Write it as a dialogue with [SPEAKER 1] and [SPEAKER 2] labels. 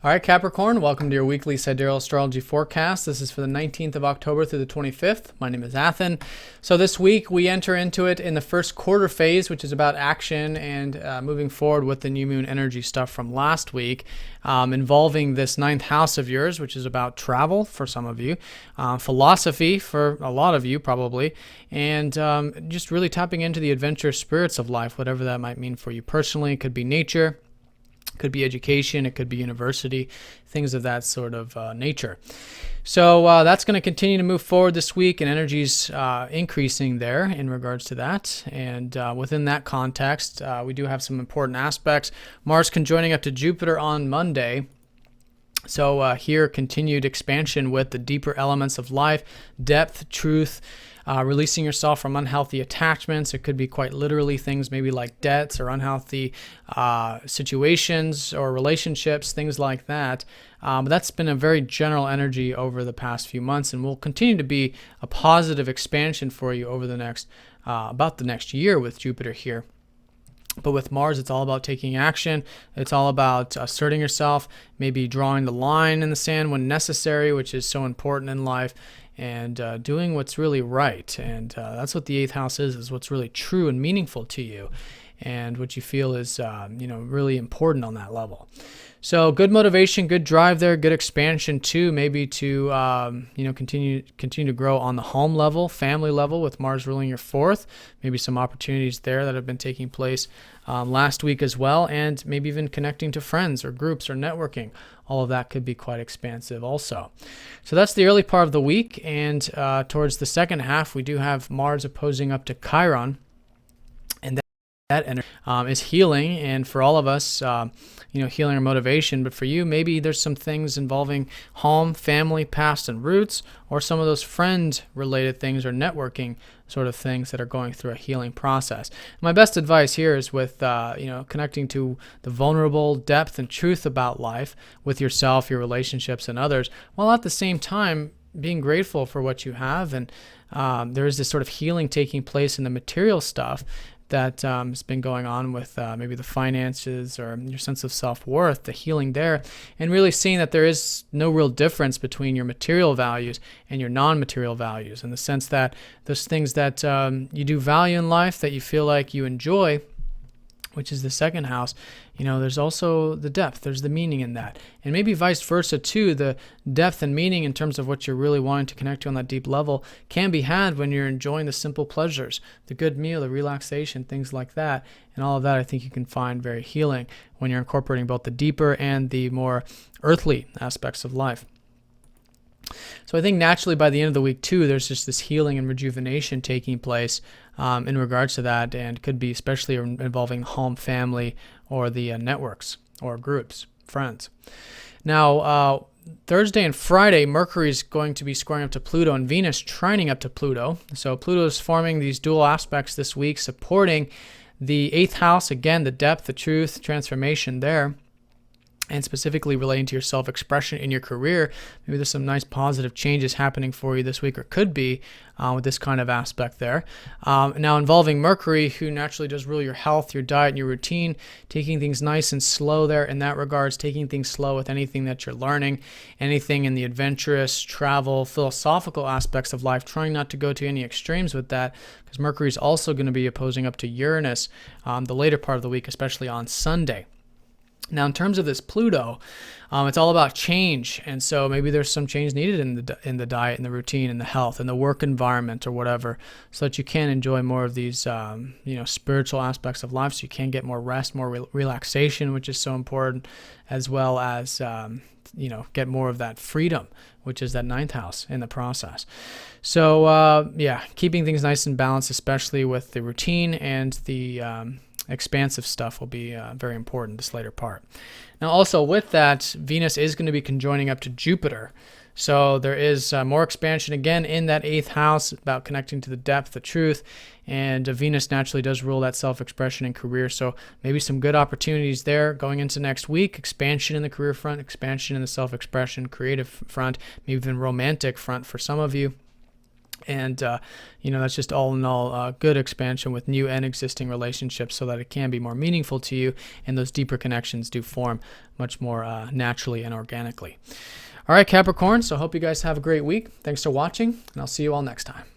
[SPEAKER 1] All right, Capricorn, welcome to your weekly Sidereal astrology forecast. This is for the 19th of October through the 25th. My name is Athen. So this week we enter into it in the first quarter phase, which is about action and moving forward with the new moon energy stuff from last week, involving this ninth house of yours, which is about travel for some of you, philosophy for a lot of you probably, and just really tapping into the adventurous spirits of life, whatever that might mean for you personally. It could be nature. Could be education, it could be university, things of that sort of nature. So that's going to continue to move forward this week, and energy's increasing there in regards to that. And within that context, we do have some important aspects. Mars conjoining up to Jupiter on Monday. So here, continued expansion with the deeper elements of life, depth, truth, releasing yourself from unhealthy attachments. It could be quite literally things maybe like debts or unhealthy situations or relationships, things like that. But that's been a very general energy over the past few months, and will continue to be a positive expansion for you over the next, about the next year with Jupiter here. But with Mars, it's all about taking action. It's all about asserting yourself, maybe drawing the line in the sand when necessary, which is so important in life, and doing what's really right. And that's what the eighth house is what's really true and meaningful to you, and what you feel is really important on that level. So good motivation, good drive there, good expansion too, maybe to continue to grow on the home level, family level, with Mars ruling your fourth. Maybe some opportunities there that have been taking place last week as well, and maybe even connecting to friends or groups or networking. All of that could be quite expansive also. So that's the early part of the week, and towards the second half, we do have Mars opposing up to Chiron. That energy is healing, and for all of us, healing or motivation. But for you, maybe there's some things involving home, family, past, and roots, or some of those friend-related things or networking sort of things that are going through a healing process. My best advice here is with connecting to the vulnerable depth and truth about life with yourself, your relationships, and others, while at the same time being grateful for what you have. And there is this sort of healing taking place in the material stuff that has been going on with maybe the finances or your sense of self-worth, the healing there, and really seeing that there is no real difference between your material values and your non-material values, in the sense that those things that you do value in life, that you feel like you enjoy, which is the second house, there's also the depth, there's the meaning in that. And maybe vice versa too, the depth and meaning in terms of what you're really wanting to connect to on that deep level can be had when you're enjoying the simple pleasures, the good meal, the relaxation, things like that. And all of that I think you can find very healing when you're incorporating both the deeper and the more earthly aspects of life. So I think naturally by the end of the week too, there's just this healing and rejuvenation taking place in regards to that, and could be especially involving home, family, or the networks or groups, friends. Now, Thursday and Friday, Mercury is going to be squaring up to Pluto, and Venus trining up to Pluto. So Pluto is forming these dual aspects this week, supporting the eighth house, again, the depth, the truth, transformation there, and specifically relating to your self-expression in your career. Maybe there's some nice positive changes happening for you this week, or could be with this kind of aspect there. Now involving Mercury, who naturally does rule your health, your diet, and your routine, taking things nice and slow there in that regards, taking things slow with anything that you're learning, anything in the adventurous, travel, philosophical aspects of life, trying not to go to any extremes with that, because Mercury is also going to be opposing up to Uranus the later part of the week, especially on Sunday. Now, in terms of this Pluto, it's all about change, and so maybe there's some change needed in the diet, and the routine, and the health, and the work environment, or whatever, so that you can enjoy more of these, spiritual aspects of life. So you can get more rest, more relaxation, which is so important, as well as get more of that freedom, which is that ninth house in the process. So keeping things nice and balanced, especially with the routine and the expansive stuff, will be very important this later part. Now also with that, Venus is going to be conjoining up to Jupiter. So there is more expansion again in that eighth house, about connecting to the depth, the truth, and Venus naturally does rule that self-expression and career. So maybe some good opportunities there going into next week. Expansion in the career front, expansion in the self-expression, creative front, maybe even romantic front for some of you. And, that's just all in all good expansion with new and existing relationships so that it can be more meaningful to you, and those deeper connections do form much more naturally and organically. All right, Capricorn, so I hope you guys have a great week. Thanks for watching, and I'll see you all next time.